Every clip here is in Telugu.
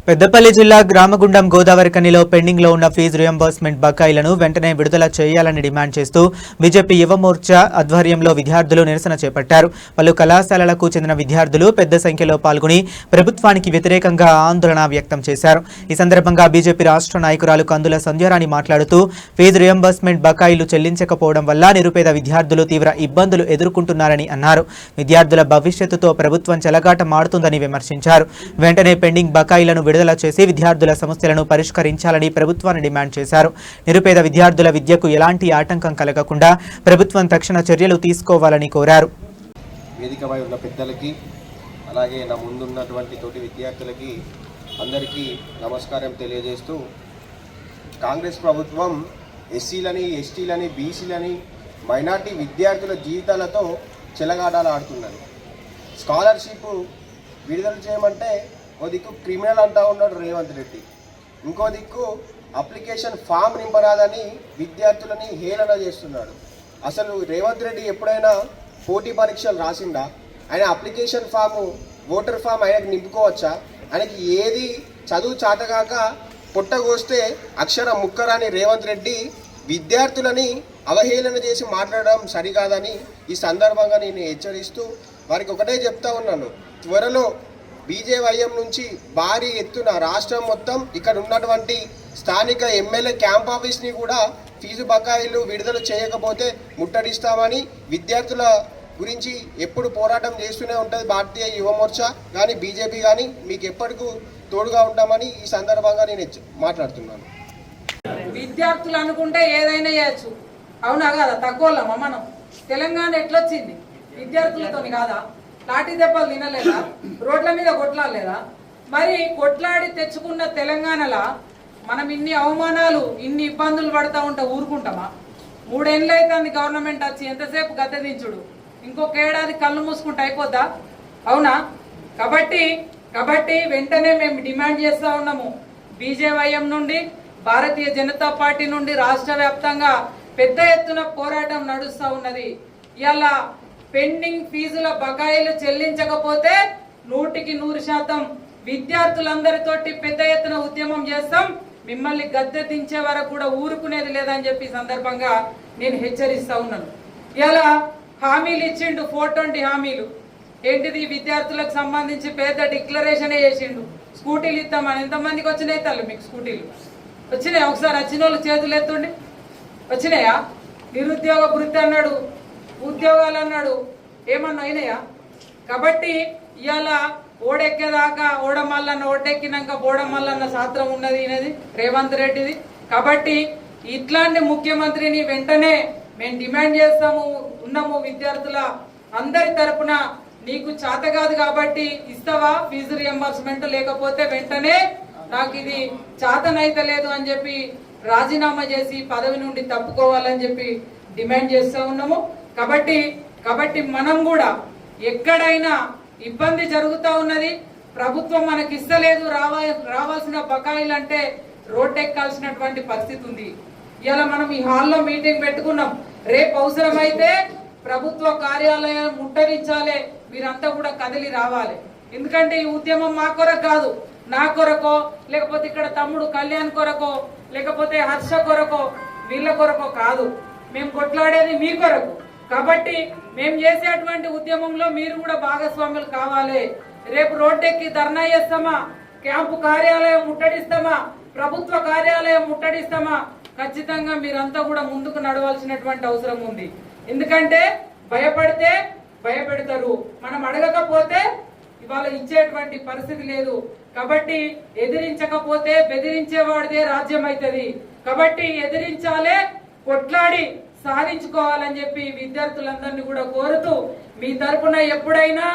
పెద్దపల్లి జిల్లా గ్రామగుండం గోదావరి కనిలో పెండింగ్ లో ఉన్న ఫీజు రియంబర్స్మెంట్ బకాయిలను వెంటనే విడుదల చేయాలని డిమాండ్ చేస్తూ బీజేపీ యువ మోర్చా ఆధ్వర్యంలో విద్యార్థులు నిరసన చేపట్టారు. పలు కళాశాలలకు చెందిన విద్యార్థులు పెద్ద సంఖ్యలో పాల్గొని ప్రభుత్వానికి వ్యతిరేకంగా ఆందోళన వ్యక్తం చేశారు. ఈ సందర్భంగా బీజేపీ రాష్ట్ర నాయకురాలు కందుల సంధ్యారాణి మాట్లాడుతూ ఫీజు రియంబర్స్మెంట్ బకాయిలు చెల్లించకపోవడం వల్ల నిరుపేద విద్యార్థులు తీవ్ర ఇబ్బందులు ఎదుర్కొంటున్నారని అన్నారు. విద్యార్థుల భవిష్యత్తుతో ప్రభుత్వం చెలగాటమాడుతుందని విమర్శించారు. వెంటనే పెండింగ్ బకాయిలను విడుదల చేసి విద్యార్థుల సమస్యలను పరిష్కరించాలని ప్రభుత్వాన్ని డిమాండ్ చేశారు. నిరుపేద విద్యార్థుల విద్యకు ఎలాంటి ఆటంకం కలగకుండా ప్రభుత్వం తక్షణ చర్యలు తీసుకోవాలని కోరారు. వేదికపై ఉన్న పెద్దలకి అలాగే నా ముందున్నటువంటి తోటి విద్యార్థులకి అందరికీ నమస్కారం తెలియజేస్తూ, కాంగ్రెస్ ప్రభుత్వం ఎస్సీలని, ఎస్టీలని, బీసీలని, మైనార్టీ విద్యార్థుల జీవితాలతో చెలగాటాలు ఆడుతున్నారు. స్కాలర్షిప్ విడుదల చేయమంటే ఓ దిక్కు క్రిమినల్ అంటూ ఉన్నాడు రేవంత్ రెడ్డి, ఇంకో దిక్కు అప్లికేషన్ ఫామ్ నింపరాదని విద్యార్థులని హేళన చేస్తున్నాడు. అసలు రేవంత్ రెడ్డి ఎప్పుడైనా పోటీ పరీక్షలు రాసిందా? ఆయన అప్లికేషన్ ఫాము, ఓటర్ ఫామ్ ఆయనకు నింపుకోవచ్చా? ఆయనకి ఏది చదువు చాతగాక పొట్టగోస్తే అక్షరం ముక్కరాని రేవంత్ రెడ్డి విద్యార్థులని అవహేళన చేసి మాట్లాడడం సరికాదని ఈ సందర్భంగా నేను హెచ్చరిస్తూ వారికి ఒకటే చెప్తా ఉన్నాను, త్వరలో బీజేవైఎం నుంచి భారీ ఎత్తున రాష్ట్రం మొత్తం ఇక్కడ ఉన్నటువంటి స్థానిక ఎమ్మెల్యే క్యాంప్ ఆఫీస్ని కూడా ఫీజు బకాయిలు విడుదల చేయకపోతే ముట్టడిస్తామని, విద్యార్థుల గురించి ఎప్పుడు పోరాటం చేస్తూనే ఉంటుంది భారతీయ యువ మోర్చా కానీ బీజేపీ కానీ, మీకు ఎప్పటికూ తోడుగా ఉంటామని ఈ సందర్భంగా నేను మాట్లాడుతున్నాను. విద్యార్థులు అనుకుంటే ఏదైనా చేయొచ్చు, అవునా కదా? తక్కువలమ్మా మనం తెలంగాణ ఎట్లొచ్చింది? విద్యార్థులతోని కాదా? లాఠీ దెబ్బలు తినలేదా? రోడ్ల మీద కొట్లాడలేదా? మరి కొట్లాడి తెచ్చుకున్న తెలంగాణలో మనం ఇన్ని అవమానాలు, ఇన్ని ఇబ్బందులు పడతా ఉంటే ఊరుకుంటామా? 3 ఏళ్ళు అవుతుంది గవర్నమెంట్ వచ్చి, ఎంతసేపు గద్దె దించుడు? ఇంకొక ఏడాది కళ్ళు మూసుకుంటే అయిపోద్దా? అవునా? కాబట్టి వెంటనే మేము డిమాండ్ చేస్తూ ఉన్నాము. బీజేవైఎం నుండి, భారతీయ జనతా పార్టీ నుండి రాష్ట్ర వ్యాప్తంగా పెద్ద ఎత్తున పోరాటం నడుస్తూ ఉన్నది. ఇలా పెండింగ్ ఫీజుల బకాయిలు చెల్లించకపోతే 100% విద్యార్థులందరితోటి పెద్ద ఎత్తున ఉద్యమం చేస్తాం. మిమ్మల్ని గద్దె దించే వరకు కూడా ఊరుకునేది లేదని చెప్పి సందర్భంగా నేను హెచ్చరిస్తా ఉన్నాను. ఇలా హామీలు ఇచ్చిండు, 420 హామీలు. ఏంటిది? విద్యార్థులకు సంబంధించి పెద్ద డిక్లరేషనే చేసిండు. స్కూటీలు ఇస్తామని ఎంతమందికి వచ్చినాయి తల్లి? మీకు స్కూటీలు వచ్చినాయా? ఒకసారి వచ్చిన వాళ్ళు చేతులు ఎత్తుండి. వచ్చినాయా? నిరుద్యోగ వృత్తి అన్నాడు, ఉద్యోగాలు అన్నాడు, ఏమన్నా అయినాయా? కాబట్టి ఇవాళ ఓడెక్కేదాకా ఓడమల్లన్న, ఓడెక్కినాక బోడమల్లన్న శాస్త్రం ఉన్నది అనేది రేవంత్ రెడ్డిది. కాబట్టి ఇట్లాంటి ముఖ్యమంత్రిని వెంటనే మేము డిమాండ్ చేస్తాము ఉన్నాము. విద్యార్థుల అందరి తరపున నీకు చేత కాదు కాబట్టి ఇస్తావా ఫీజు రియంబర్స్మెంట్? లేకపోతే వెంటనే నాకు ఇది చేతనైతే లేదు అని చెప్పి రాజీనామా చేసి పదవి నుండి తప్పుకోవాలని చెప్పి డిమాండ్ చేస్తూ ఉన్నాము. కాబట్టి మనం కూడా ఎక్కడైనా ఇబ్బంది జరుగుతూ ఉన్నది, ప్రభుత్వం మనకి ఇస్తలేదు, రావాల్సిన బకాయిలు అంటే రోడ్డెక్కాల్సినటువంటి పరిస్థితి ఉంది. ఇలా మనం ఈ హాల్లో మీటింగ్ పెట్టుకున్నాం. రేపు అవసరమైతే ప్రభుత్వ కార్యాలయం ముట్టడించాలి, మీరంతా కూడా కదిలి రావాలి. ఎందుకంటే ఈ ఉద్యమం మా కొరకు కాదు, నా కొరకో, లేకపోతే ఇక్కడ తమ్ముడు కళ్యాణ్ కొరకో, లేకపోతే హర్ష కొరకో, వీళ్ళ కొరకో కాదు. మేము కొట్లాడేది మీ కొరకు. కాబట్టి మేము చేసేటువంటి ఉద్యమంలో మీరు కూడా భాగస్వాములు కావాలి. రేపు రోడ్డెక్కి ధర్నా చేస్తామా, క్యాంపు కార్యాలయం ముట్టడిస్తామా, ప్రభుత్వ కార్యాలయం ముట్టడిస్తామా, ఖచ్చితంగా మీరంతా కూడా ముందుకు నడవాల్సినటువంటి అవసరం ఉంది. ఎందుకంటే భయపడితే భయపెడతారు, మనం అడగకపోతే ఇవాళ ఇచ్చేటువంటి పరిస్థితి లేదు. కాబట్టి ఎదిరించకపోతే బెదిరించేవాడిదే రాజ్యం అవుతుంది. కాబట్టి ఎదిరించాలే, కొట్లాడి సాధించుకోవాలని చెప్పి విద్యార్థులందరినీ కూడా కోరుతూ, మీ తరపున ఎప్పుడైనా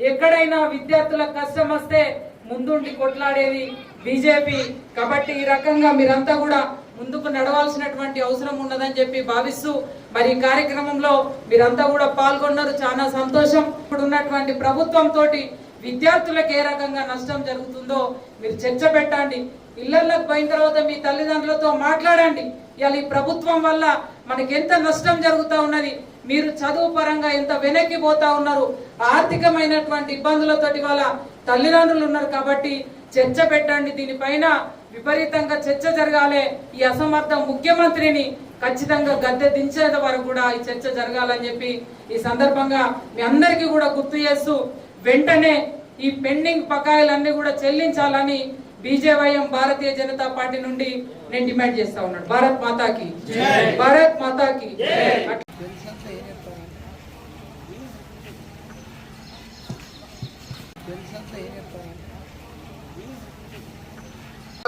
ఎక్కడైనా విద్యార్థులకు కష్టం వస్తే ముందుండి కొట్లాడేది బీజేపీ. కాబట్టి ఈ రకంగా మీరంతా కూడా ముందుకు నడవాల్సినటువంటి అవసరం ఉన్నదని చెప్పి భావిస్తూ, మరి ఈ కార్యక్రమంలో మీరంతా కూడా పాల్గొన్నారు, చాలా సంతోషం. ఇప్పుడు ఉన్నటువంటి ప్రభుత్వం తోటి విద్యార్థులకు ఏ రకంగా నష్టం జరుగుతుందో మీరు చర్చ పెట్టండి. ఇళ్లలోకి పోయిన తర్వాత మీ తల్లిదండ్రులతో మాట్లాడండి. ఇవాళ ఈ ప్రభుత్వం వల్ల మనకి ఎంత నష్టం జరుగుతూ ఉన్నది, మీరు చదువు పరంగా ఎంత వెనక్కి పోతా ఉన్నారు, ఆర్థికమైనటువంటి ఇబ్బందులతోటి వాళ్ళ తల్లిదండ్రులు ఉన్నారు. కాబట్టి చర్చ పెట్టండి, దీనిపైన విపరీతంగా చర్చ జరగాలి. ఈ అసమర్థ ముఖ్యమంత్రిని ఖచ్చితంగా గద్దె దించేంత వరకు కూడా ఈ చర్చ జరగాలని చెప్పి ఈ సందర్భంగా మీ అందరికీ కూడా గుర్తు చేస్తూ, వెంటనే ఈ పెండింగ్ బకాయిలన్నీ కూడా చెల్లించాలని బీజేవైఎం భారతీయ జనతా పార్టీ నుండి నేను డిమాండ్ చేస్తా ఉన్నాను. భారత్ మాతాకి భారత్ మాతాకి.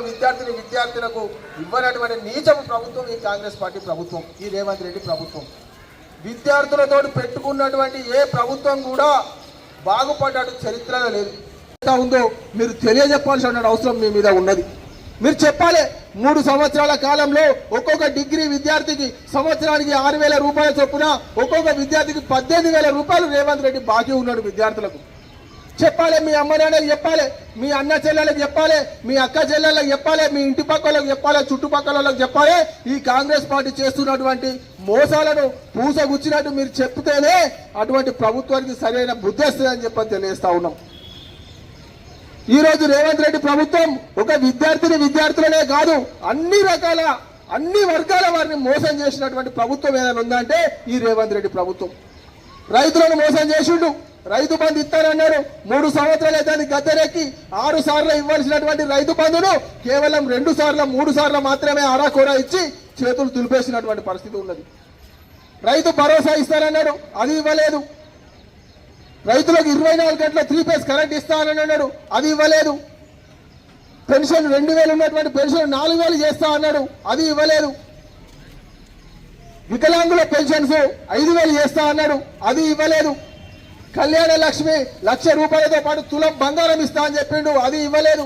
విద్యార్థులకు ఇవ్వనటువంటి నీచము ప్రభుత్వం ఈ కాంగ్రెస్ పార్టీ ప్రభుత్వం, ఈ రేవంత్ రెడ్డి ప్రభుత్వం. విద్యార్థులతో పెట్టుకున్నటువంటి ఏ ప్రభుత్వం కూడా బాగుపడ్డట్టు చరిత్రలో లేదు. ఉందో మీరు తెలియజెప్పాల్సిన అవసరం మీ మీద ఉన్నది. మీరు చెప్పాలి, 3 సంవత్సరాల కాలంలో ఒక్కొక్క డిగ్రీ విద్యార్థికి సంవత్సరానికి 6,000 రూపాయల చొప్పున ఒక్కొక్క విద్యార్థికి 18,000 రూపాయలు రేవంత్ రెడ్డి బాకీ ఉన్నాడు విద్యార్థులకు. చెప్పాలి, మీ అమ్మ నాన్నలకు చెప్పాలి, మీ అన్న చెల్లెలకు చెప్పాలి, మీ అక్క చెల్లెలకు చెప్పాలి, మీ ఇంటి పక్కలకు చెప్పాలి, చుట్టుపక్కల వాళ్ళకి చెప్పాలి. ఈ కాంగ్రెస్ పార్టీ చేస్తున్నటువంటి మోసాలను పూసగుచ్చినట్టు మీరు చెప్తేనే అటువంటి ప్రభుత్వానికి సరైన బుద్ధి వస్తుందని చెప్పని తెలియజేస్తా ఉన్నాం. ఈ రోజు రేవంత్ రెడ్డి ప్రభుత్వం ఒక విద్యార్థులనే కాదు, అన్ని వర్గాల వారిని మోసం చేసినటువంటి ప్రభుత్వం ఏదైనా ఉందంటే ఈ రేవంత్ రెడ్డి ప్రభుత్వం. రైతులను మోసం చేసిండు. రైతు బంధు ఇస్తానన్నాడు, 3 సంవత్సరాలు దాన్ని గద్దెనెక్కి 6 సార్లు ఇవ్వాల్సినటువంటి రైతు బంధును కేవలం 2 సార్లు 3 సార్లు మాత్రమే అరాకొరా ఇచ్చి చేతులు దులిపేసినటువంటి పరిస్థితి ఉన్నది. రైతు భరోసా ఇస్తానన్నాడు, అది ఇవ్వలేదు. రైతులకు 24 గంటల 3 ఫేజ్ కరెంట్ ఇస్తానని అన్నాడు, అది ఇవ్వలేదు. పెన్షన్ 2,000 ఉన్నటువంటి పెన్షన్ 4,000 చేస్తా అన్నాడు, అది ఇవ్వలేదు. వికలాంగుల పెన్షన్స్ 5,000 చేస్తా అన్నాడు, అది ఇవ్వలేదు. కళ్యాణ లక్ష్మి 1,00,000 రూపాయలతో పాటు తులం బంగారం ఇస్తా అని చెప్పిండు, అది ఇవ్వలేదు.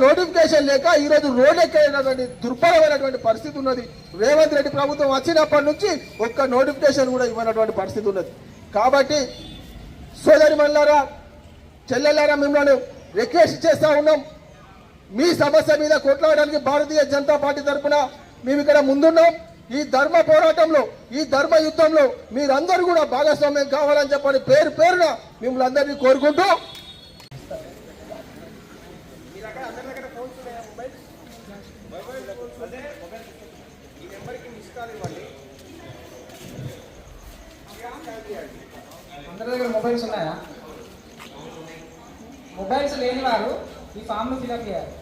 నోటిఫికేషన్ లేక ఈ రోజు రోడ్ ఎక్కేటటువంటి దుర్భరమైనటువంటి పరిస్థితి ఉన్నది. రేవంత్ రెడ్డి ప్రభుత్వం వచ్చినప్పటి నుంచి ఒక్క నోటిఫికేషన్ కూడా ఇవ్వనటువంటి పరిస్థితి ఉన్నది. కాబట్టి సోదరి మల్లారా, చెల్లెలారా, మిమ్మల్ని రిక్వెస్ట్ చేస్తా ఉన్నాం. మీ సమస్య మీద కొట్లాడడానికి భారతీయ జనతా పార్టీ తరఫున మేము ఇక్కడ ముందున్నాం. ఈ ధర్మ పోరాటంలో, ఈ ధర్మ యుద్ధంలో మీరందరూ కూడా భాగస్వామ్యం కావాలని చెప్పని పేరున మిమ్మల్ని అందరినీ కోరుకుంటూ, అందరి దగ్గర మొబైల్స్ ఉన్నాయా? మొబైల్స్ లేని వారు ఈ ఫామ్ను ఫిల్అప్ చేయాలి.